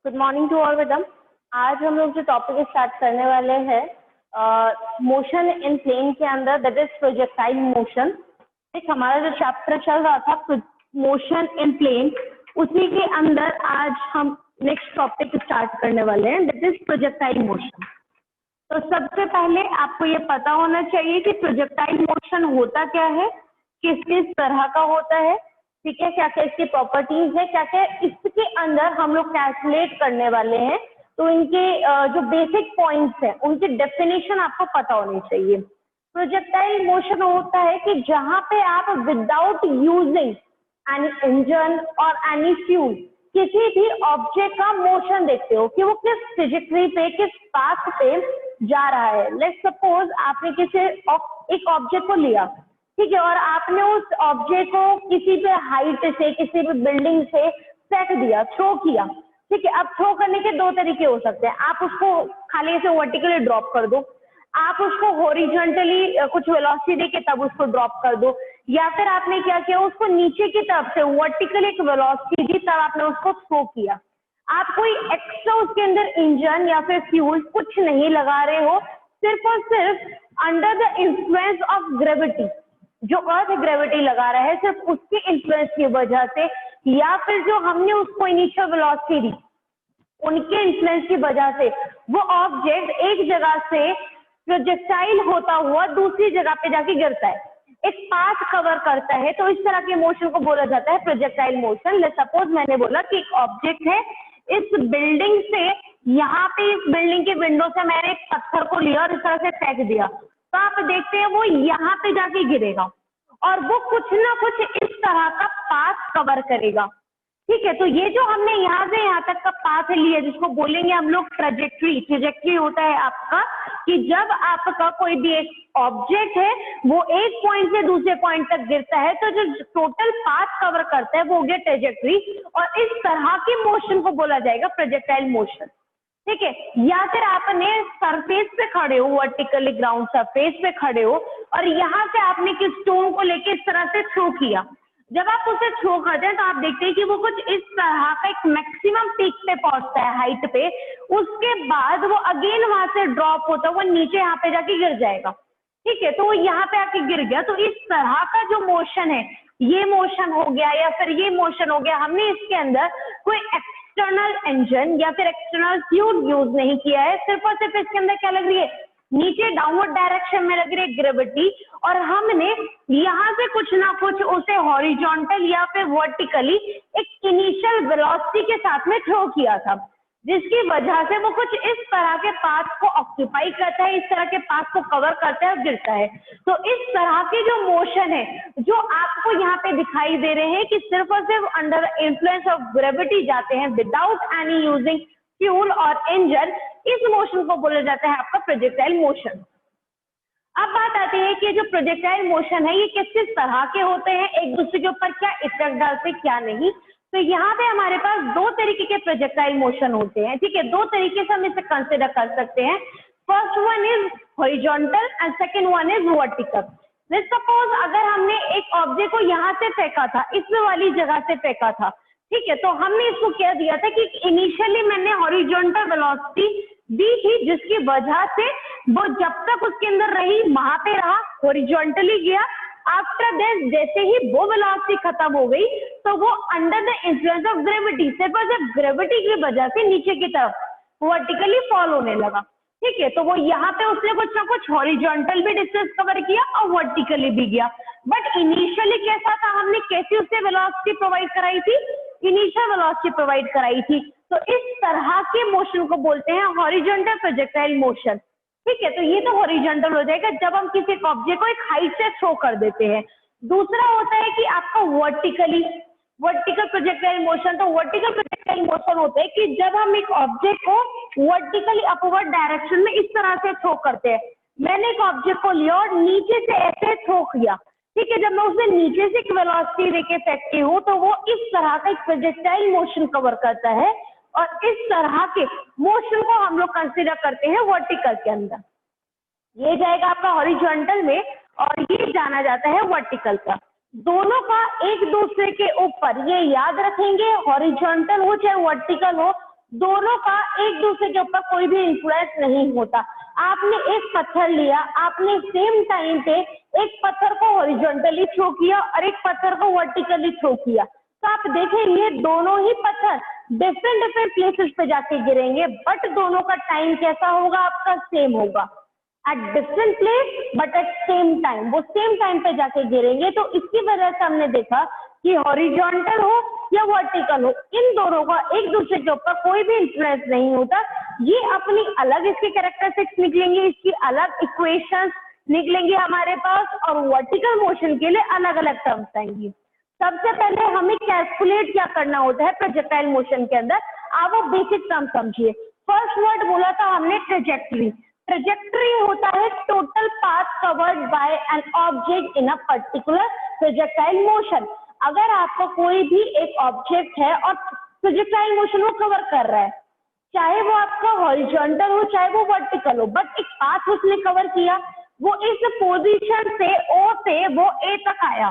Good morning to all विदम। आज हम लोग जो टॉपिक स्टार्ट करने वाले हैं मोशन इन प्लेन के अंदर, दैट इज प्रोजेक्टाइल मोशन। एक हमारा जो चैप्टर चल रहा था मोशन इन प्लेन, उसी के अंदर आज हम नेक्स्ट टॉपिक स्टार्ट करने वाले हैं, दैट इज प्रोजेक्टाइल मोशन। तो सबसे पहले आपको ये पता होना चाहिए कि प्रोजेक्टाइल मोशन होता क्या है, किस किस तरह का होता है, ठीक है, क्या क्या इसकी प्रॉपर्टीज है, क्या क्या इसके अंदर हम लोग कैलकुलेट करने वाले हैं। तो इनके जो बेसिक पॉइंट्स हैं उनकी डेफिनेशन आपको पता होनी चाहिए। प्रोजेक्टाइल मोशन होता है कि जहां पे आप विदाउट यूजिंग एनी इंजन और एनी फ्यूल किसी भी ऑब्जेक्ट का मोशन देखते हो कि वो किस ट्रेजेक्टरी पे, किस पाथ पे जा रहा है। लेट्स सपोज आपने किसी एक ऑब्जेक्ट को लिया, ठीक है, और आपने उस ऑब्जेक्ट को किसी पे हाइट से, किसी भी बिल्डिंग से फेंक दिया, थ्रो किया, ठीक है। अब थ्रो करने के दो तरीके हो सकते हैं। आप उसको खाली ऐसे वर्टिकली ड्रॉप कर दो, आप उसको हॉरिजॉन्टली कुछ वेलोसिटी देके तब उसको ड्रॉप कर दो, या फिर आपने क्या किया, उसको नीचे की तरफ से वर्टिकली एक वेलोसिटी दी तब आपने उसको थ्रो किया। आप कोई एक्स्ट्रा उसके अंदर इंजन या फिर फ्यूल कुछ नहीं लगा रहे हो, सिर्फ और सिर्फ under the influence of gravity, जो अर्थ ग्रेविटी लगा रहा है, सिर्फ उसके इन्फ्लुएंस की वजह से, या फिर जो हमने उसको इनिशियल वेलोसिटी दी उनके इन्फ्लुएंस की वजह से वो ऑब्जेक्ट एक जगह से प्रोजेक्टाइल होता हुआ दूसरी जगह पे जाके गिरता है, एक पाथ कवर करता है। तो इस तरह के मोशन को बोला जाता है प्रोजेक्टाइल मोशन। लेट्स सपोज मैंने बोला कि एक ऑब्जेक्ट है, इस बिल्डिंग से यहाँ पे, इस बिल्डिंग के विंडो से मैंने एक पत्थर को लिया और इस तरह से फेंक दिया, तो आप देखते हैं वो यहाँ पे जाके गिरेगा और वो कुछ ना कुछ इस तरह का पाथ कवर करेगा, ठीक है। तो ये जो हमने यहाँ से यहाँ तक का पाथ लिया, जिसको बोलेंगे हम लोग ट्रेजेक्ट्री। ट्रेजेक्ट्री होता है आपका कि जब आपका कोई भी एक ऑब्जेक्ट है वो एक पॉइंट से दूसरे पॉइंट तक गिरता है, तो जो टोटल पाथ कवर करता है वो हो गया ट्रेजेक्ट्री, और इस तरह के मोशन को बोला जाएगा प्रोजेक्टाइल मोशन, ठीक है। या फिर आपने सरफेस पे खड़े हो, वर्टिकली ग्राउंड सरफेस पे खड़े हो, और यहाँ से आपने किस स्टोन को लेके इस तरह से थ्रो किया। जब आप उसे थ्रो करते हैं तो आप देखते हैं कि वो कुछ इस तरह का एक मैक्सिमम पीक पे पहुंचता है, हाइट पे, उसके बाद वो अगेन वहां से ड्रॉप होता है, वो नीचे यहाँ पे जाके गिर जाएगा, ठीक है। तो वो यहाँ पे आके गिर गया। तो इस तरह का जो मोशन है, ये मोशन हो गया या फिर ये मोशन हो गया, हमने इसके अंदर कोई एक्सटर्नल इंजन या फिर एक्सटर्नल फ्यूल यूज नहीं किया है, सिर्फ और सिर्फ इसके अंदर क्या लग रही है, नीचे डाउनवर्ड डायरेक्शन में लग रही है ग्रेविटी, और हमने यहाँ से कुछ ना कुछ उसे हॉरिजॉन्टल या फिर वर्टिकली एक इनिशियल वेलोसिटी के साथ में थ्रो किया था, जिसकी वजह से वो कुछ इस तरह के पाथ को ऑक्यूपाई करता है, इस तरह के पाथ को कवर करता है और गिरता है। तो इस तरह के जो मोशन है जो आपको यहाँ पे दिखाई दे रहे हैं कि सिर्फ और सिर्फ अंडर इन्फ्लुएंस ऑफ ग्रेविटी जाते हैं विदाउट एनी यूजिंग फ्यूल और इंजन, इस मोशन को बोला जाता है आपका प्रोजेक्टाइल मोशन। अब बात आती है कि जो प्रोजेक्टाइल मोशन है ये किस किस तरह के होते हैं, एक दूसरे के ऊपर क्या इफेक्ट डालते हैं, क्या नहीं। तो यहाँ पे हमारे पास दो तरीके के प्रोजेक्टाइल मोशन होते हैं, ठीक है। दो तरीके से हम इसे कंसिडर कर सकते हैं। First one is horizontal and second one is vertical. Let's suppose अगर हमने एक ऑब्जेक्ट को यहाँ से फेंका था, इस वाली जगह से फेंका था, ठीक है, तो हमने इसको क्या दिया था कि इनिशियली मैंने हॉरिजॉन्टल वेलोसिटी दी थी, जिसकी वजह से वो जब तक उसके अंदर रही वहां पे रहा, हॉरिजॉन्टली गया। आफ्टर दिस जैसे ही वो वेलोसिटी खत्म हो गई तो वो under the influence of gravity, सिर्फ और सिर्फ ग्रेविटी की वजह से नीचे की तरफ वर्टिकली फॉल होने लगा, ठीक है। तो वो यहाँ पे उसने कुछ ना कुछ हॉरिजॉन्टल भी डिस्टेंस कवर किया और वर्टिकली भी गया। बट इनिशियली कैसा था, हमने कैसे उससे वेलोसिटी प्रोवाइड कराई थी, इनिशियल वेलोसिटी प्रोवाइड कराई थी। तो इस तरह के मोशन को बोलते हैं हॉरिजॉन्टल प्रोजेक्टाइल मोशन, ठीक है। तो ये तो हॉरिजॉन्टल हो जाएगा जब हम किसी ऑब्जेक्ट को एक हाइट से थ्रो कर देते हैं। दूसरा होता है कि आपका वर्टिकल प्रोजेक्टाइल मोशन। तो वर्टिकल प्रोजेक्टाइल मोशन होता है कि जब हम एक ऑब्जेक्ट को वर्टिकली अपवर्ड डायरेक्शन में इस तरह से थ्रो करते हैं। मैंने एक ऑब्जेक्ट को लिया और नीचे से ऐसे थ्रो किया, ठीक है। जब मैं उसे नीचे से एक वेलोसिटी देके फेंकती हूँ तो वो इस तरह का एक प्रोजेक्टाइल मोशन कवर करता है, और इस तरह के मोशन को हम लोग कंसीडर करते हैं वर्टिकल के अंदर। ये जाएगा आपका हॉरिजॉन्टल में और ये जाना जाता है वर्टिकल का। दोनों का एक दूसरे के ऊपर, ये याद रखेंगे, हॉरिजॉन्टल हो चाहे वर्टिकल हो, दोनों का एक दूसरे के ऊपर कोई भी इन्फ्लुएंस नहीं होता। आपने एक पत्थर लिया, आपने सेम टाइम पे एक पत्थर को हॉरिजॉन्टली थ्रो किया और एक पत्थर को वर्टिकली थ्रो किया, तो आप देखेंगे दोनों ही पत्थर डिफरेंट डिफरेंट प्लेसेस पे जाके गिरेंगे, बट दोनों का टाइम कैसा होगा, आपका सेम होगा। At different place but at same time, वो सेम टाइम पे जाके गिरेंगे। तो इसकी वजह से हमने देखा कि हॉरिजॉन्टल हो या वर्टिकल हो, इन दोनों का एक दूसरे के ऊपर कोई भी इन्फ्लुएंस नहीं होता। ये अपनी अलग इसकी कैरेक्टरिस्टिक्स निकलेंगे, इसकी अलग इक्वेशंस निकलेंगी हमारे पास, और वर्टिकल मोशन के लिए अलग अलग टर्म्स आएंगी। सबसे पहले हमें कैलकुलेट क्या करना होता है प्रोजेक्टाइल मोशन के अंदर, आप वो बेसिक टर्म समझिए। फर्स्ट वर्ड बोला था हमने ट्रेजेक्टरी। ट्रेजेक्टरी होता है total path covered by an object in a particular projectile motion. अगर आपको कोई भी एक ऑब्जेक्ट है और प्रोजेक्टाइल मोशन वो कवर कर रहा है, चाहे वो आपका हॉरिजॉन्टल हो चाहे वो वर्टिकल हो, बट एक पाथ उसने कवर किया, वो इस पोजीशन से ओ से वो ए तक आया,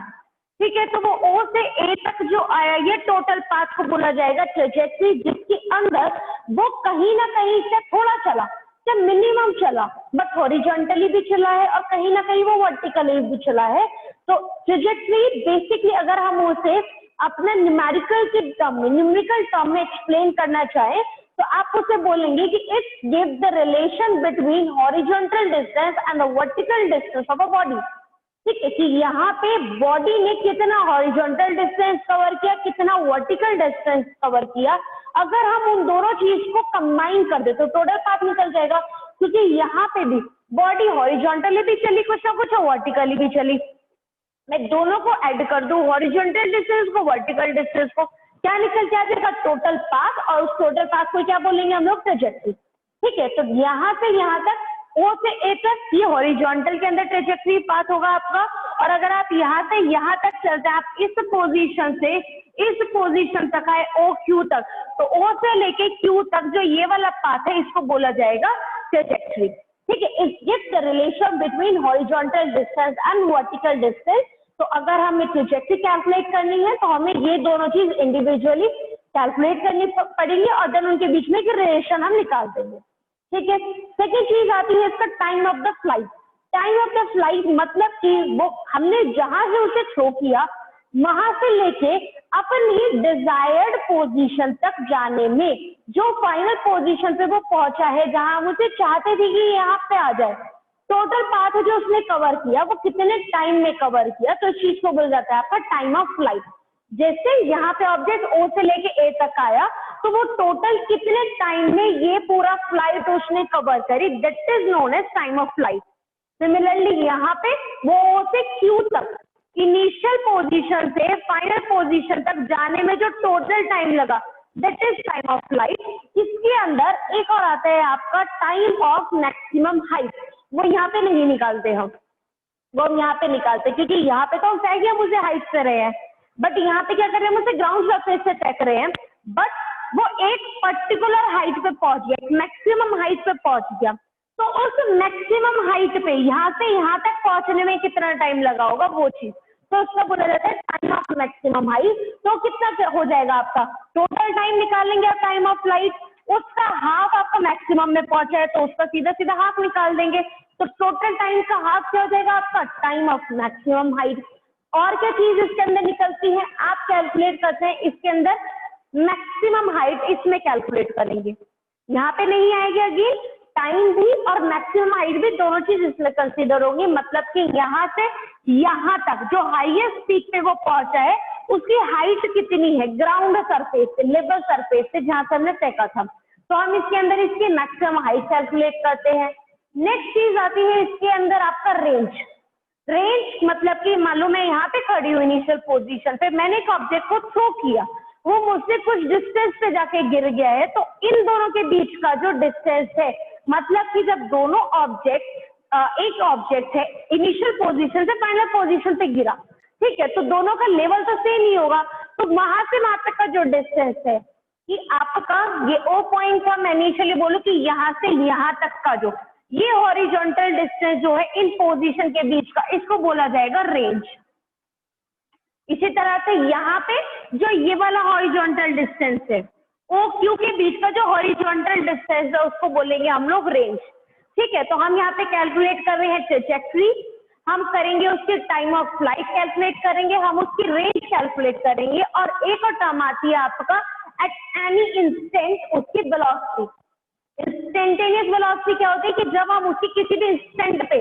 ठीक है, तो वो ओ से ए तक जो आया ये टोटल पाथ को बोला जाएगा ट्रेजेक्टरी, जिसके अंदर वो कहीं ना कहीं से थोड़ा चला, जब मिनिमम चला, बट हॉरिजॉन्टली भी चला है और कहीं ना कहीं वो वर्टिकली भी चला है। तो ट्रेजेक्टरी बेसिकली अगर हम उसे अपने न्यूमेरिकल के टर्म में, न्यूमेरिकल टर्म में एक्सप्लेन करना चाहे, तो आप उसे बोलेंगे कि it gives the relation between horizontal distance and the vertical distance of a body. ठीक है, कि यहाँ पे बॉडी ने कितना हॉरिजॉन्टल डिस्टेंस कवर किया, कितना वर्टिकल डिस्टेंस कवर किया, अगर हम उन दोनों चीज को कंबाइन कर दे तो टोटल पाथ निकल जाएगा। क्योंकि यहाँ पे भी बॉडी हॉरिजॉन्टली भी चली कुछ ना कुछ और वर्टिकली भी चली, मैं दोनों को ऐड कर दूं, हॉरिजॉन्टल डिस्टेंस को वर्टिकल डिस्टेंस को, क्या निकल के आ जाएगा टोटल पाथ, और उस टोटल पाथ को क्या बोलेंगे हम लोग, ट्रेजेक्टरी। ठीक है, तो यहाँ से यहाँ तक ओ से ए तक ये हॉरिजॉन्टल के अंदर ट्रेजेक्टरी पाथ होगा आपका। और अगर आप यहाँ से यहाँ तक चलते हैं, आप इस पोजीशन से इस पोजीशन तक आए ओ क्यू तक, तो ओ से लेके क्यू तक जो ये वाला पाथ है इसको बोला जाएगा ट्रेजेक्टरी। ठीक है, it gives the relation between horizontal distance and vertical distance. तो अगर हमें ट्रेजेक्टरी कैलकुलेट करनी है तो हमें ये दोनों चीज इंडिविजुअली कैलकुलेट करनी पड़ेगी और देन उनके बीच में एक रिलेशन हम निकाल देंगे। ठीक है, सेकेंड चीज आती है इसका time of the flight. Time of the flight मतलब कि वो हमने जहां से उसे थ्रो किया वहां से लेके अपनी डिजायर्ड पोजीशन तक जाने में, जो फाइनल पोजीशन पे वो पहुंचा है जहां हम उसे चाहते थे कि यहाँ पे आ जाए, टोटल पाथ जो उसने कवर किया वो कितने टाइम में कवर किया, तो इस चीज को बोला जाता है आपका टाइम ऑफ फ्लाइट। जैसे यहाँ पे ऑब्जेक्ट ओ से लेके ए तक आया, तो वो टोटल कितने टाइम में ये पूरा फ्लाइट उसने कवर करी, that is known as time of flight. Similarly यहाँ पे वो ओ से क्यू तक इनिशियल पोजीशन से फाइनल पोजीशन तक जाने में जो टोटल टाइम लगा, that is time of flight. इसके अंदर एक और आता है आपका टाइम ऑफ मैक्सिमम हाइट, वो यहाँ पे नहीं निकालते हम, वो हम यहाँ पे निकालते क्योंकि यहाँ पे तो हम तय किया हम उसे हाइट से रहे हैं, बट यहाँ पे क्या कर रहे हैं, हम उसे ग्राउंड सरफेस से तय कर रहे हैं, बट वो एक पर्टिकुलर हाइट पे पहुंच गया, मैक्सिमम हाइट पे पहुंच गया, तो उस मैक्सिमम हाइट पे यहाँ से यहाँ तक पहुंचने में कितना टाइम लगा होगा वो चीज, तो उसका बोला जाता है टाइम ऑफ मैक्सिमम हाइट। तो कितना हो जाएगा आपका टोटल टाइम निकालेंगे आप टाइम ऑफ फ्लाइट, उसका हाफ आपका मैक्सिमम में पहुंचा है तो उसका सीधा सीधा हाफ निकाल देंगे, तो टोटल टाइम का हाफ क्या हो जाएगा आपका टाइम ऑफ मैक्सिमम हाइट। और क्या चीज इसके अंदर निकलती है, आप कैलकुलेट करते हैं इसके अंदर मैक्सिमम हाइट, इसमें कैलकुलेट करेंगे, यहाँ पे नहीं आएगी अगेन, टाइम भी और मैक्सिमम हाइट भी दोनों चीज इसमें कंसीडर होंगी। मतलब कि यहाँ से यहाँ तक जो हाईएस्ट पीक पे वो पहुंचा है उसकी हाइट कितनी है ग्राउंड सरफेस से, लेवल सरफेस से जहां से हमने फेंका था, तो हम इसके अंदर इसकी मैक्सिमम हाइट कैलकुलेट करते हैं। नेक्स्ट चीज आती है इसके अंदर आपका रेंज। रेंज मतलब कि मान लो मैं यहाँ पे खड़ी हूँ इनिशियल पोजीशन पे, मैंने एक ऑब्जेक्ट को थ्रो किया, वो मुझसे कुछ डिस्टेंस पे जाके गिर गया है, तो इन दोनों के बीच का जो डिस्टेंस है, मतलब कि जब दोनों ऑब्जेक्ट एक ऑब्जेक्ट है इनिशियल पोजीशन से फाइनल पोजीशन पे गिरा, ठीक है, तो दोनों का लेवल तो सेम ही होगा, तो वहां से वहां तक का जो डिस्टेंस है कि आपका ये ओ पॉइंट था, मैं इनिशियली बोलूं कि यहाँ से यहाँ तक का जो ये हॉरिजॉन्टल डिस्टेंस जो है इन पोजीशन के बीच का, इसको बोला जाएगा रेंज। इसी तरह से यहाँ पे जो ये वाला हॉरिजॉन्टल डिस्टेंस है ओ क्यू के बीच का जो हॉरिजॉन्टल डिस्टेंस है उसको बोलेंगे हम लोग रेंज। ठीक है, तो हम यहाँ पे कैलकुलेट कर रहे हैं ट्रेजेक्टरी, हम करेंगे उसके टाइम ऑफ फ्लाइट कैलकुलेट करेंगे, हम उसकी रेंज कैलकुलेट करेंगे, और एक और टर्म आती है आपका एट एनी इंस्टेंट उसकी वेलोसिटी। इंस्टेंटेनियस वेलोसिटी क्या होती है कि जब हम उसकी किसी भी इंस्टेंट पे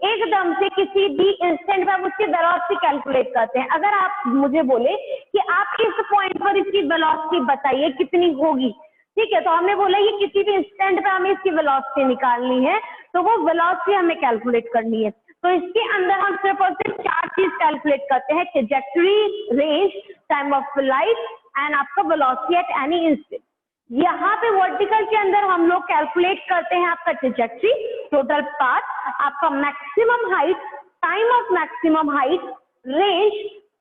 एकदम से किसी भी इंस्टेंट पे हम उसकी वेलोसिटी कैलकुलेट करते हैं। अगर आप मुझे बोले कि आप इस पॉइंट पर इसकी वेलोसिटी बताइए कितनी होगी, ठीक है, तो हमने बोला ये किसी भी इंस्टेंट पे हमें इसकी वेलोसिटी निकालनी है, तो वो वेलोसिटी हमें कैलकुलेट करनी है। तो इसके अंदर हम सिर्फ और सिर्फ 4 चीज कैलकुलेट करते हैं, trajectory, range, time of flight and आपका वेलोसिटी एट एनी इंस्टेंट। यहाँ पे वर्टिकल के अंदर हम लोग कैलकुलेट करते हैं आपका ट्रैजेक्टरी, टोटल पाथ, आपका maximum height, time of maximum height, range,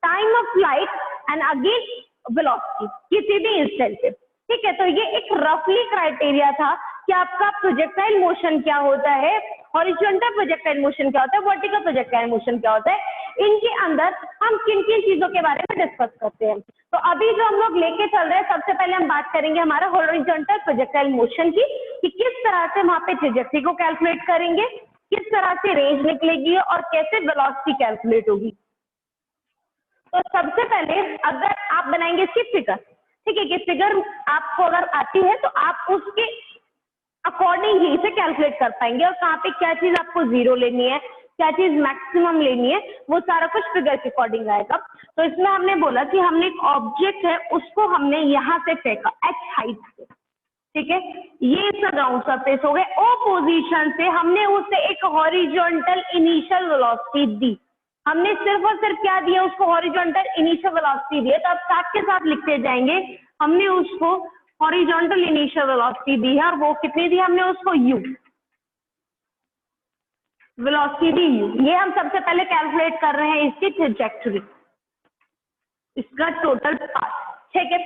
time of flight and again velocity किसी भी इंस्टेंट पे। ठीक है, तो ये एक रफली क्राइटेरिया था कि आपका प्रोजेक्टाइल मोशन क्या होता है, हॉरिजॉन्टल प्रोजेक्टाइल मोशन क्या होता है, वर्टिकल प्रोजेक्टाइल मोशन क्या होता है। इनके अंदर हम किन किन चीजों के बारे में डिस्कस करते हैं। तो अभी जो हम लोग लेके चल रहे हैं, सबसे पहले हम बात करेंगे हमारा हॉरिजॉन्टल प्रोजेक्टाइल मोशन की, कि किस तरह से वहां पे ट्रैजेक्टरी को कैलकुलेट करेंगे, किस तरह से रेंज निकलेगी और कैसे वेलोसिटी कैलकुलेट होगी। तो सबसे पहले अगर आप बनाएंगे इसकी फिगर, ठीक है, कि फिगर आपको अगर आती है तो आप उसके अकॉर्डिंग ही इसे कैलकुलेट कर पाएंगे, और कहाँ पे क्या चीज आपको जीरो लेनी है, क्या चीज मैक्सिमम लेनी है, वो सारा कुछ फिगर के अकॉर्डिंग आएगा। तो इसमें हमने बोला कि हमने एक ऑब्जेक्ट है उसको हमने यहाँ से फेंका h हाइट से, ठीक है, ये इसका ग्राउंड सरफेस हो गए, ओ पोजीशन से हमने उसे एक हॉरिजॉन्टल इनिशियल वेलोसिटी दी। हमने सिर्फ और सिर्फ क्या दिया उसको, हॉरिजॉन्टल इनिशियल वेलोसिटी दिया। तो आप साथ के साथ लिखते जाएंगे, हमने उसको हॉरिजॉन्टल इनिशियल वेलोसिटी दी है, और वो कितनी दी हमने उसको u, वेलोसिटी दी u। ये हम सबसे पहले कैलकुलेट कर रहे हैं इसकी ट्रैजेक्टरी, इसका टोटल पाथ। ठीक है,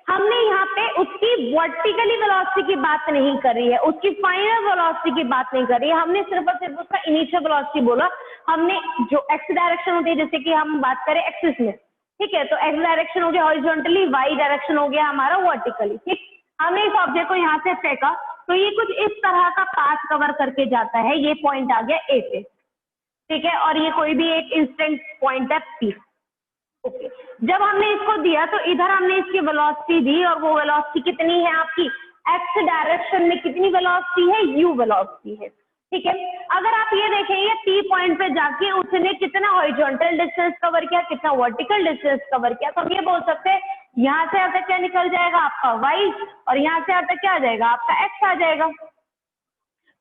हमने यहाँ पे उसकी वर्टिकली वेलोसिटी की बात नहीं करी है, उसकी फाइनल वेलोसिटी की बात नहीं करी है, हमने सिर्फ और सिर्फ उसका इनिशियल वेलोसिटी बोला। हमने जो एक्स डायरेक्शन होती है, जैसे कि हम बात करें एक्सिस में, ठीक है, तो एक्स डायरेक्शन हो गया हॉरिजॉन्टली, वाई डायरेक्शन हो गया हमारा वर्टिकली। ठीक, हमने इस ऑब्जेक्ट को यहाँ से फेंका तो ये कुछ इस तरह का पाथ कवर करके जाता है, ये पॉइंट आ गया ए पे, ठीक है, और ये कोई भी एक इंस्टेंट पॉइंट है पी। ओके, जब हमने इसको दिया तो इधर हमने इसकी वेलोसिटी दी, और वो वेलोसिटी कितनी है आपकी, एक्स डायरेक्शन में कितनी वेलोसिटी है, यू वेलोसिटी है। ठीक है, अगर आप ये देखेंगे पी पॉइंट पे जाके उसने कितना हॉरिजॉन्टल डिस्टेंस कवर किया, कितना वर्टिकल डिस्टेंस कवर किया, तो हम ये बोल सकते हैं यहाँ से यहाँ तक क्या निकल जाएगा आपका वाई, और यहाँ से यहाँ तक क्या आ जाएगा आपका एक्स आ जाएगा।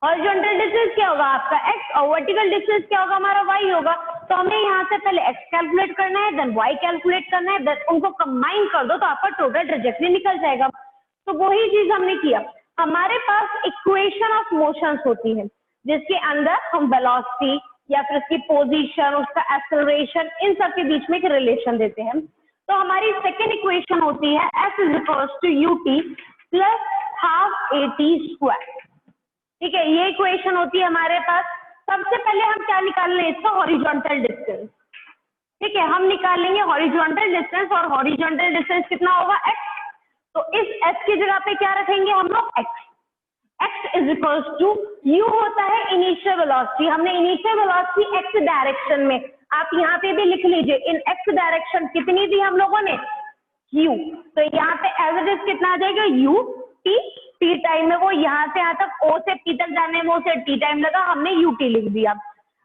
हॉरिजॉन्टल डिस्टेंस क्या होगा आपका x, और वर्टिकल डिस्टेंस क्या होगा हमारा y होगा। तो हमें यहाँ से पहले x कैलकुलेट करना है, देन y कैलकुलेट करना है, देन उनको कंबाइन कर दो तो आपका टोटल ट्रैजेक्टरी निकल जाएगा। तो वही चीज हमने किया। हमारे पास इक्वेशन ऑफ मोशंस होती है जिसके अंदर हम वेलोसिटी या फिर उसकी पोजीशन, उसका एक्सेलरेशन, इन सब के बीच में एक रिलेशन देते हैं। तो हमारी सेकेंड इक्वेशन होती है f is equals to ut plus half at²। ठीक है, ये इक्वेशन होती है हमारे पास। सबसे पहले हम क्या निकाल लें, इसका हॉरिजॉन्टल डिस्टेंस। ठीक है, हम निकालेंगे हॉरिजॉन्टल डिस्टेंस, और हॉरिजॉन्टल डिस्टेंस कितना होगा x, तो इस x की जगह पे क्या रखेंगे हम लोग x। x is equals to u होता है इनिशियल वेलोसिटी, हमने इनिशियल वेलोसिटी x डायरेक्शन में, आप यहाँ पे भी लिख लीजिए, इन x डायरेक्शन कितनी दी हम लोगों ने, u। तो यहाँ पे एज इट इज कितना आ जाएगा u t टाइम में, वो यहाँ से यहाँ तक o से p तक जाने में उसे t टाइम लगा, हमने ut लिख दिया।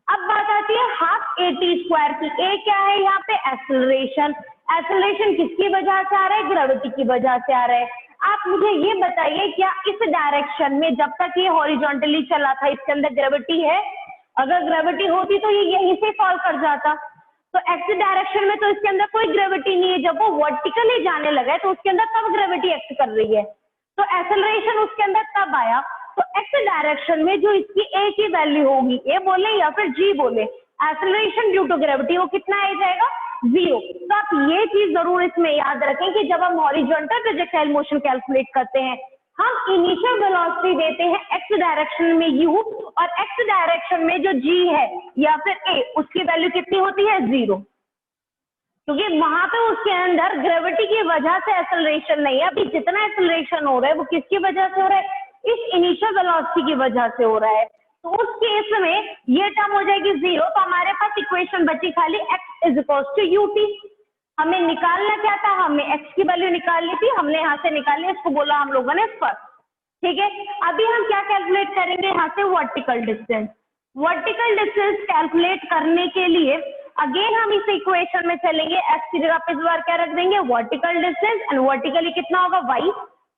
अब बात आती है हाफ at² की। a क्या है यहाँ पे, एक्सेलरेशन। एक्सेलरेशन किसकी वजह से आ रहा है, ग्रेविटी की वजह से आ रहा है। आप मुझे ये बताइए, क्या इस डायरेक्शन में जब तक ये हॉरिजॉन्टली चला था इसके अंदर ग्रेविटी है? अगर ग्रेविटी होती तो ये यहीं से फॉल कर जाता। तो एक्स डायरेक्शन में तो इसके अंदर कोई ग्रेविटी नहीं है, जब वो वर्टिकली जाने लगा है तो उसके अंदर तब ग्रेविटी एक्ट कर रही है। तो एक्सेलरेशन उसके अंदर तब आया। तो एक्स डायरेक्शन में जो इसकी ए की वैल्यू होगी, ए बोले या फिर जी बोले, एक्सेलरेशन ड्यू टू ग्रेविटी, वो कितना आ जाएगा, 0। तो आप ये चीज जरूर इसमें याद रखें कि जब हम हॉरिजॉन्टल प्रोजेक्टाइल मोशन कैलकुलेट करते हैं, हम इनिशियल वेलोसिटी देते हैं एक्स डायरेक्शन में u, और एक्स डायरेक्शन में जो g है या फिर a, उसकी वैल्यू कितनी होती है, 0। क्योंकि वहां पे उसके अंदर ग्रेविटी की वजह से एक्सेलरेशन नहीं है। अभी जितना एक्सेलरेशन हो रहा है वो किसकी वजह से हो रहा है, इस इनिशियल वेलोसिटी की वजह से हो रहा है। तो उस केस में ये टर्म हो जाएगी 0। तो हमारे पास इक्वेशन बची खाली x is equal to ut। हमें निकालना क्या था, हमें x की वैल्यू निकालनी थी, हमने यहाँ से निकाली, इसको बोला हम लोगों ने फर्स्ट। ठीक है, अभी हम क्या कैलकुलेट करेंगे यहाँ से, vertical distance. Vertical distance calculate करने के लिए अगेन हम इस इक्वेशन में चलेंगे, x की जगह पे इस बार क्या रख देंगे, वर्टिकल डिस्टेंस, एंड वर्टिकली कितना होगा y।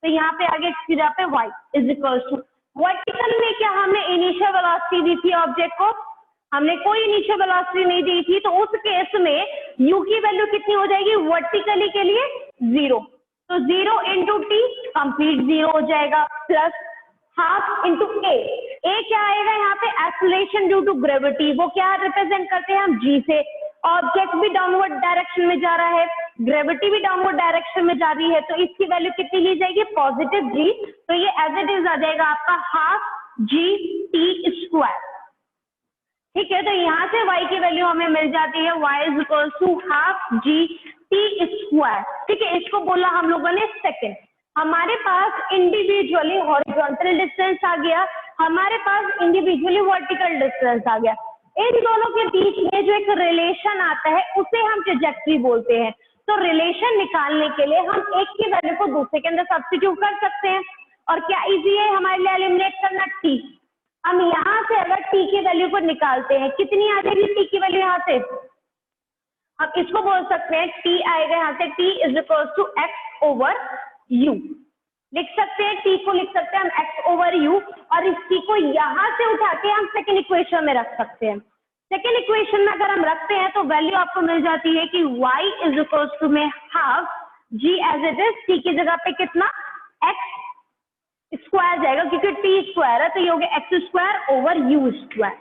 तो यहाँ पे आगे x की जगह पे y is equal to, vertical में क्या हमने इनिशियल वेलोसिटी दी थी ऑब्जेक्ट को, हमने कोई इनिशियल वेलोसिटी नहीं दी थी। तो उस केस में u की वैल्यू कितनी हो जाएगी, वर्टिकली के लिए 0। तो 0 इंटू टी कंप्लीट 0 हो जाएगा, प्लस हाफ इंटू ए क्या आएगा यहाँ पे, एक्सेलरेशन ड्यू टू ग्रेविटी, वो क्या रिप्रेजेंट करते हैं हम g से। ऑब्जेक्ट भी डाउनवर्ड डायरेक्शन में जा रहा है, ग्रेविटी भी डाउनवर्ड डायरेक्शन में जा रही है, तो इसकी वैल्यू कितनी ली जाएगी, पॉजिटिव g। तो ये एज इट इज आ जाएगा आपका हाफ g t स्क्वायर। ठीक है, तो यहाँ से y की वैल्यू हमें मिल जाती है y is equal to half g t square. ठीक है, इसको बोला हम लोगों ने सेकेंड। हमारे पास इंडिविजुअली हॉरिजॉन्टल डिस्टेंस आ गया, हमारे पास इंडिविजुअली वर्टिकल डिस्टेंस आ गया। इन दोनों के बीच में जो एक रिलेशन आता है उसे हम ट्रैजेक्टरी बोलते हैं। तो रिलेशन निकालने के लिए हम एक की वैल्यू को दूसरे के अंदर सब्स्टिट्यूट कर सकते हैं, और क्या इजी है हमारे लिए एलिमिनेट करना, t। हम यहाँ से अगर t की वैल्यू को निकालते हैं, कितनी आ जाएगी t की वैल्यू यहाँ से, हम इसको बोल सकते हैं t आएगा यहाँ से, t is equal to x over u। लिख सकते हैं t को, लिख सकते हैं हम x ओवर u, और इस t को यहाँ से उठा के हम सेकेंड इक्वेशन में रख सकते हैं। सेकेंड इक्वेशन में अगर हम रखते हैं तो वैल्यू आपको मिल जाती है कि y इज इक्वल टू में half g as it is, t की जगह पे कितना x स्क्वायर जाएगा, क्योंकि t स्क्वायर है तो ये हो गया x square over u square.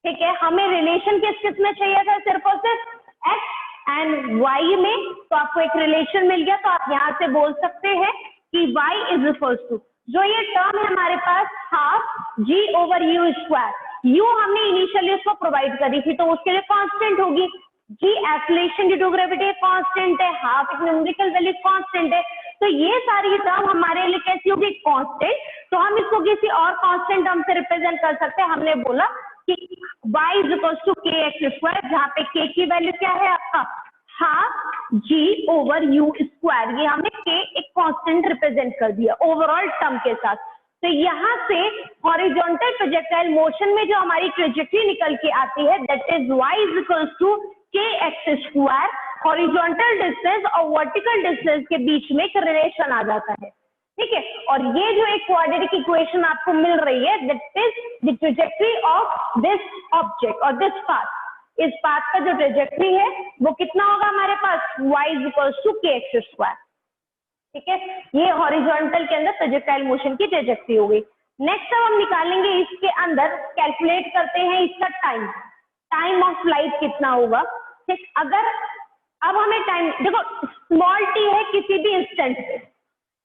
ठीक है, हमें रिलेशन किस में चाहिए था, सिर्फ और सिर्फ x एंड y में, तो आपको एक रिलेशन मिल गया। तो आप यहाँ से बोल सकते हैं कि y इज इक्वल टू, जो ये टर्म है हमारे पास half g over u square, u हमने इनिशियली उसको प्रोवाइड करी थी तो उसके लिए कांस्टेंट होगी, g acceleration due to gravity constant है, हाफ एक न्यूमेरिकल वैल्यू कांस्टेंट है। तो ये सारी टर्म हमारे लिए कैसी होगी, कांस्टेंट। तो हम इसको किसी और कांस्टेंट टर्म से रिप्रेजेंट कर सकते हैं। हमने बोला कि y is equal to k x square, जहाँ पे k की वैल्यू क्या है आपका, half g over u square. ये हमने k एक कांस्टेंट रिप्रेजेंट कर दिया ओवरऑल टर्म के साथ। तो यहाँ से हॉरिजॉन्टल प्रोजेक्टाइल मोशन में जो हमारी ट्रेजेक्टरी निकल के आती है, that is y is equal to k x square. Horizontal distance और वर्टिकल डिस्टेंस के बीच में एक रिलेशन आ जाता है। ठीक है, और ये जो एक क्वाड्रेटिक इक्वेशन आपको मिल रही है, that is the trajectory of this object और दिस पाथ। इस पाथ का जो ट्रेजेक्टरी है वो कितना होगा हमारे पास, y is equal to k x square. ठीक है, ये हॉरिजॉन्टल के अंदर प्रोजेक्टाइल मोशन की ट्रेजेक्टरी हो गई। नेक्स्ट अब हम निकालेंगे इसके अंदर, कैलकुलेट करते हैं इसका टाइम ऑफ फ्लाइट कितना होगा। ठीक, अगर अब हमें टाइम देखो, स्मॉल टी है किसी भी इंस्टेंट पे,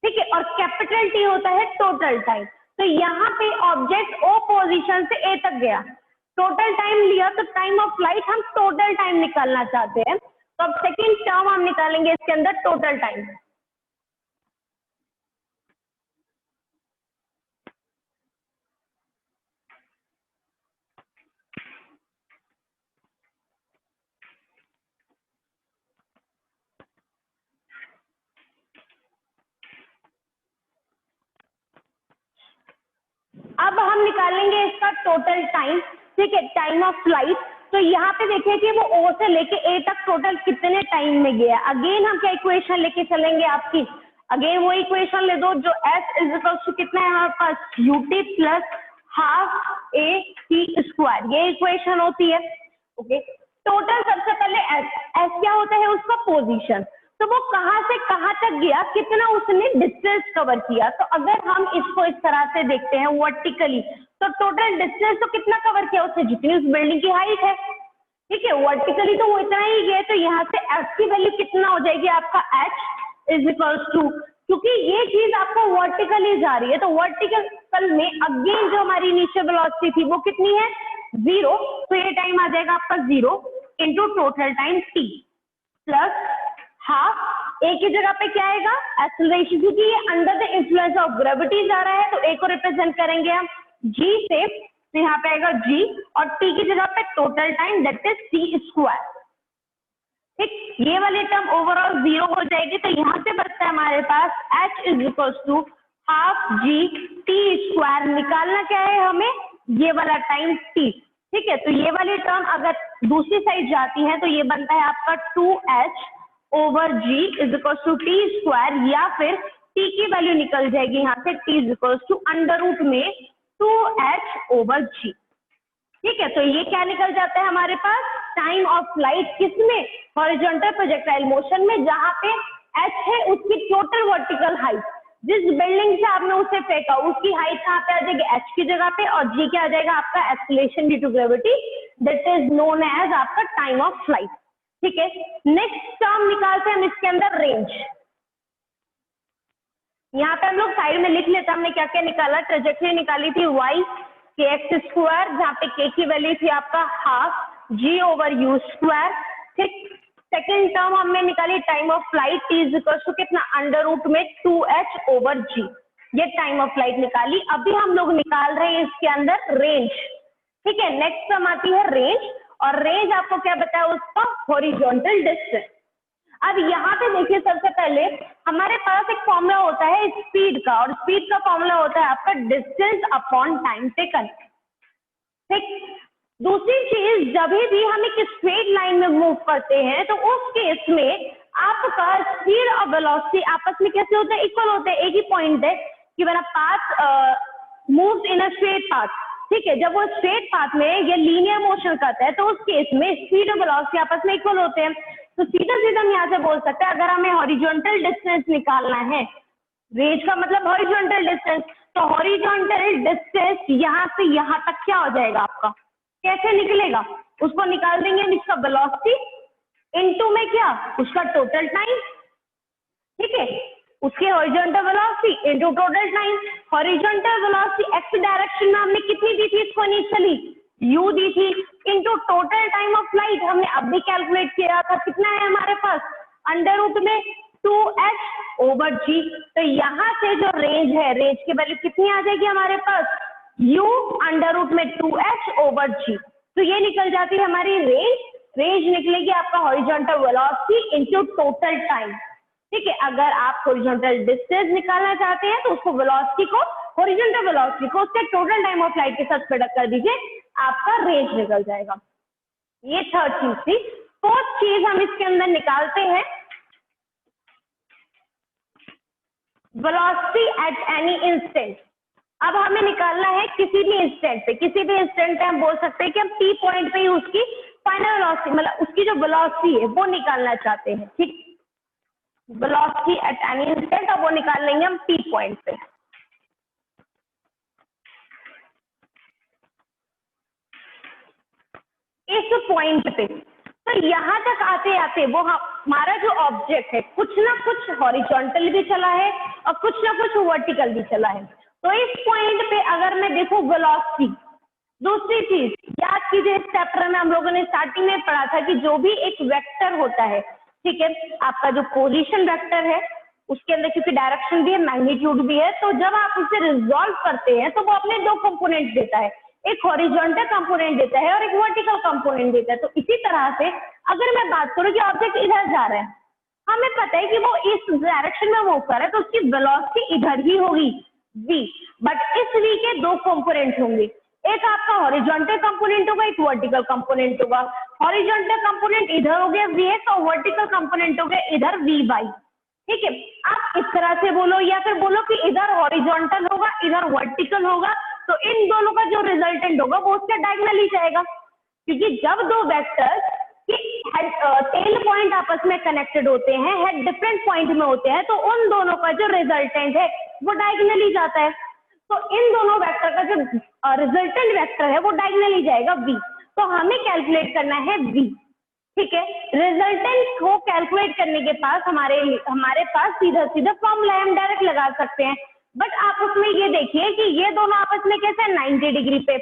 ठीक है, और कैपिटल टी होता है टोटल टाइम। तो यहाँ पे ऑब्जेक्ट ओ पोजीशन से ए तक गया, टोटल टाइम लिया, तो टाइम ऑफ फ्लाइट हम टोटल टाइम निकालना चाहते हैं। तो अब सेकेंड टर्म हम निकालेंगे इसके अंदर, टोटल टाइम। अब हम निकालेंगे इसका टोटल टाइम। ठीक है, टाइम ऑफ फ्लाइट। तो यहाँ पे देखिए कि वो ओ से लेके ए तक टोटल कितने टाइम में गया। अगेन हम क्या इक्वेशन लेके चलेंगे आपकी, अगेन वो इक्वेशन ले दो जो s इज इक्वल टू कितना है हमारे पास, ut plus half A T square, ये इक्वेशन होती है। ओके, टोटल सबसे पहले s क्या होता है, उसका पोजीशन, तो वो कहां से कहां तक गया, कितना उसने डिस्टेंस कवर किया। तो अगर हम इसको इस तरह से देखते हैं वर्टिकली, तो टोटल डिस्टेंस तो कितना कवर किया उसने, जितनी उस बिल्डिंग की हाइट है। ठीक है, वर्टिकली तो वो इतना ही गया, तो यहाँ से h की वैल्यू कितना हो जाएगी आपका, h इज इक्वल्स टू, क्योंकि ये चीज आपको वर्टिकली जा रही है, तो वर्टिकल में अगेन जो हमारी इनिशियल वेलोसिटी थी वो कितनी है, 0। तो ये टाइम आ जाएगा आपका 0 into total time t plus half A की जगह पे क्या आएगा एक्सेलरेशन, क्योंकि ये under the influence of gravity जा रहा है तो ए को रिप्रेजेंट करेंगे हम जी से, तो यहाँ पे आएगा जी और टी की जगह पे total time that is T square. ठीक, ये वाली टर्म ओवरऑल 0 हो जाएगी, तो यहाँ से बचता है हमारे पास h is equal to half g t square. निकालना क्या है हमें, ये वाला टाइम t। ठीक है, तो ये वाली टर्म अगर दूसरी साइड जाती है तो ये बनता है आपका 2h over g is equal to t square, या फिर t की वैल्यू निकल जाएगी यहाँ से t is equal to under root में 2h ओवर g। ठीक है, तो ये क्या निकल जाता है हमारे पास टाइम ऑफ फ्लाइट किसमें, हॉरिजॉन्टल प्रोजेक्टाइल मोशन में, जहां पे h है उसकी टोटल वर्टिकल हाइट, जिस बिल्डिंग से आपने उसे फेंका उसकी हाइट कहाँ पे आ जाएगी h की जगह पे, और g क्या आ जाएगा आपका acceleration due to gravity, that is known as आपका टाइम ऑफ फ्लाइट। ठीक है, नेक्स्ट टर्म निकालते हैं हम इसके अंदर रेंज। यहाँ पे हम लोग साइड में लिख लेते हैं हमने क्या क्या निकाला, ट्रेजेक्टरी निकाली थी y के एक्स स्क्वायर, जहाँ पे k की वैल्यू थी आपका half g over u square. ठीक, सेकेंड टर्म हमने निकाली time of flight t is equal to कितना अंडर रूट में 2h ओवर g, ये टाइम ऑफ फ्लाइट निकाली। अभी हम लोग निकाल रहे हैं इसके अंदर रेंज। ठीक है, नेक्स्ट टर्म आती है रेंज, और रेंज आपको क्या बताया उसका हॉरिजॉन्टल डिस्टेंस। अब यहाँ पे देखिए सबसे पहले हमारे पास एक फॉर्मूला होता है स्पीड का, और स्पीड का फॉर्मूला होता है आपका डिस्टेंस अपॉन टाइम टेकन। ठीक, दूसरी चीज जब भी हम एक स्ट्रेट लाइन में मूव करते हैं तो उस केस में आपका स्पीड और वेलोसिटी आपस में कैसे होते हैं, इक्वल होते हैं। एक ही पॉइंट है कि मेरा path moves in a straight path. ठीक है, जब वो स्ट्रेट पाथ में ये लीनियर मोशन करता है तो उस केस में स्पीड और वेलोसिटी आपस में इक्वल होते हैं। तो सीधा सीधा हम यहाँ से बोल सकते हैं अगर हमें हॉरिजॉन्टल डिस्टेंस निकालना है, रेंज का मतलब हॉरिजॉन्टल डिस्टेंस, तो हॉरिजॉन्टल डिस्टेंस यहाँ से यहाँ तक क्या हो जाएगा आपका, कैसे निकलेगा, उसको निकाल देंगे इसका वेलोसिटी इनटू में क्या उसका टोटल टाइम। ठीक है, उसके horizontal velocity into total time. Horizontal velocity x direction में हमने कितनी दी थी इसको इनिशियली, u दी थी, into total time of flight हमने अब भी कैलकुलेट किया था, कितना है हमारे पास अंडर रूट में 2h ओवर g। तो यहाँ से जो रेंज है, रेंज की वैल्यू कितनी आ जाएगी हमारे पास, u अंडर रूट में 2h ओवर g। तो ये निकल जाती है हमारी रेंज। रेंज निकलेगी आपका horizontal velocity into total time. ठीक है, अगर आप हॉरिजॉन्टल डिस्टेंस निकालना चाहते हैं तो उसको वेलोसिटी को, हॉरिजॉन्टल वेलोसिटी को उसके टोटल टाइम ऑफ फ्लाइट के साथ प्रोडक्ट कर दीजिए, आपका रेंज निकल जाएगा। ये थर्ड चीज थी। फोर्थ चीज हम इसके अंदर निकालते हैं वेलोसिटी एट एनी इंस्टेंट। अब हमें निकालना है किसी भी इंस्टेंट पे, किसी भी इंस्टेंट पे हम बोल सकते हैं कि हम टी पॉइंट पे ही उसकी फाइनल वेलोसिटी, मतलब उसकी जो वेलोसिटी है वो निकालना चाहते हैं। ठीक, वेलोसिटी एट एनी इंस्टेंट, अब वो निकाल लेंगे हम टी पॉइंट पे। इस पॉइंट पे, तो यहाँ तक आते आते वो हमारा जो ऑब्जेक्ट है कुछ ना कुछ हॉरिजॉन्टल भी चला है और कुछ ना कुछ वर्टिकल भी चला है। तो इस पॉइंट पे अगर मैं देखूं वेलोसिटी, दूसरी चीज याद कीजिए इस चैप्टर में हम लोगों ने स्टार्टिंग में पढ़ा था कि जो भी एक वेक्टर होता है, ठीक है, आपका जो पोजीशन वेक्टर है उसके अंदर क्योंकि डायरेक्शन भी है, मैग्नीट्यूड भी है, तो जब आप उसे रिजॉल्व करते हैं तो वो अपने दो कंपोनेंट देता है, एक हॉरिजॉन्टल कंपोनेंट देता है और एक वर्टिकल कंपोनेंट देता है। तो इसी तरह से अगर मैं बात करूं कि ऑब्जेक्ट इधर जा रहा है, हमें पता है कि वो इस डायरेक्शन में मूव कर रहा है, तो उसकी वेलोसिटी इधर ही होगी v, बट इस v के दो कंपोनेंट होंगे, एक आपका हॉरिजॉन्टल कंपोनेंट होगा, एक वर्टिकल कंपोनेंट होगा। हॉरिजॉन्टल कंपोनेंट इधर हो गया vx और वर्टिकल कंपोनेंट हो गया इधर vy। ठीक है, आप इस तरह से बोलो या फिर बोलो कि इधर हॉरिजॉन्टल होगा इधर वर्टिकल होगा, तो इन दोनों का जो रिजल्टेंट होगा वो उसके डायगोनली जाएगा, क्योंकि जब दो वेक्टर्स के टेल पॉइंट आपस में कनेक्टेड होते हैं, हेड डिफरेंट पॉइंट में होते हैं, तो उन दोनों का जो रिजल्टेंट है वो डायगोनली जाता है। तो इन दोनों वेक्टर का जो रिजल्टेंट वेक्टर है वो डायगोनली जाएगा v। तो हमें कैलकुलेट करना है v। ठीक है, रिजल्टेंट को कैलकुलेट करने के पास हमारे पास सीधा सीधा फॉर्मूला हम डायरेक्ट लगा सकते हैं, बट आप उसमें ये देखिए कि ये दोनों आपस में कैसे 90 डिग्री पे,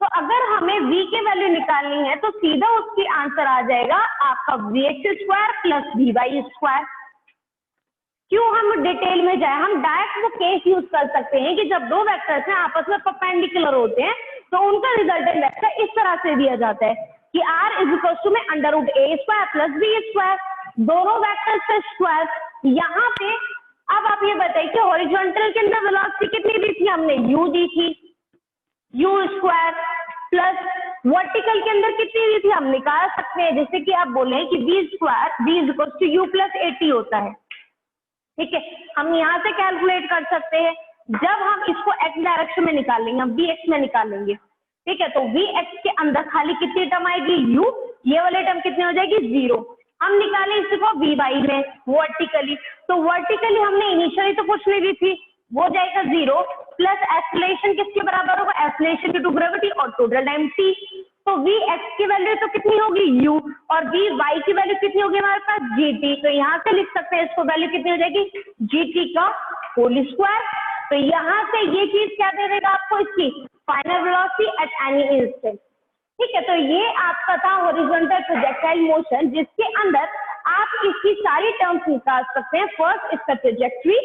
तो अगर हमें v की वैल्यू निकालनी है तो सीधा उसकी आंसर आ जाएगा आपका vx square plus vy square. क्यों हम डिटेल में जाए, हम डायरेक्ट वो केस यूज कर सकते हैं कि जब दो वेक्टर्स हैं आपस में परपेंडिकुलर होते हैं तो उनका रिजल्टेंट वेक्टर इस तरह से दिया जाता है कि r इज इक्वल टू में under root a square plus b square, दोनों वेक्टर्स का स्क्वायर। यहाँ पे अब आप ये बताइए कि हॉरिजॉन्टल के अंदर वेलोसिटी कितनी दी थी हमने, u दी थी, u स्क्वायर, प्लस वर्टिकल के अंदर कितनी दी थी हम निकाल सकते हैं, जैसे कि आप बोले कि v square v is equal to u plus 80 होता है, ठीक है, हम यहाँ से कैलकुलेट कर सकते हैं। जब हम इसको x डायरेक्शन में निकालेंगे, हम vx में निकालेंगे, ठीक है, तो vx के अंदर खाली कितनी टर्म आएगी u, ये वाली टर्म कितनी हो जाएगी 0। हम निकाले इसको vy में वर्टिकली, तो वर्टिकली हमने इनिशियली तो कुछ नहीं दी थी, वो जाएगा 0 प्लस एक्सेलरेशन किसके बराबर होगा, एक्सेलरेशन ड्यू टू ग्रेविटी और टोटल टाइम t। तो vx की वैल्यू तो कितनी होगी u और vy की वैल्यू कितनी होगी हमारे पास gt। तो यहाँ से लिख सकते हैं इसको वैल्यू कितनी हो जाएगी gt का होल स्क्वायर। तो यहाँ से ये चीज क्या दे देगा आपको, इसकी final velocity at any instant, ठीक है। तो ये आपका था हॉरिजॉन्टल प्रोजेक्टाइल मोशन, जिसके अंदर आप इसकी सारी टर्म्स निकाल सकते हैं। फर्स्ट इसका ट्रेजेक्टरी,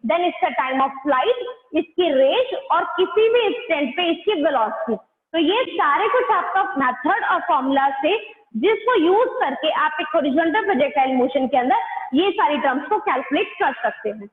देन इसका टाइम ऑफ फ्लाइट, इसकी रेंज और किसी भी इंस्टेंट पे इसकी वेलोसिटी। तो ये सारे कुछ आपका मेथड और फॉर्मूला से जिसको यूज करके आप एक हॉरिजॉन्टल प्रोजेक्टाइल मोशन के अंदर ये सारी टर्म्स को कैलकुलेट कर सकते हैं।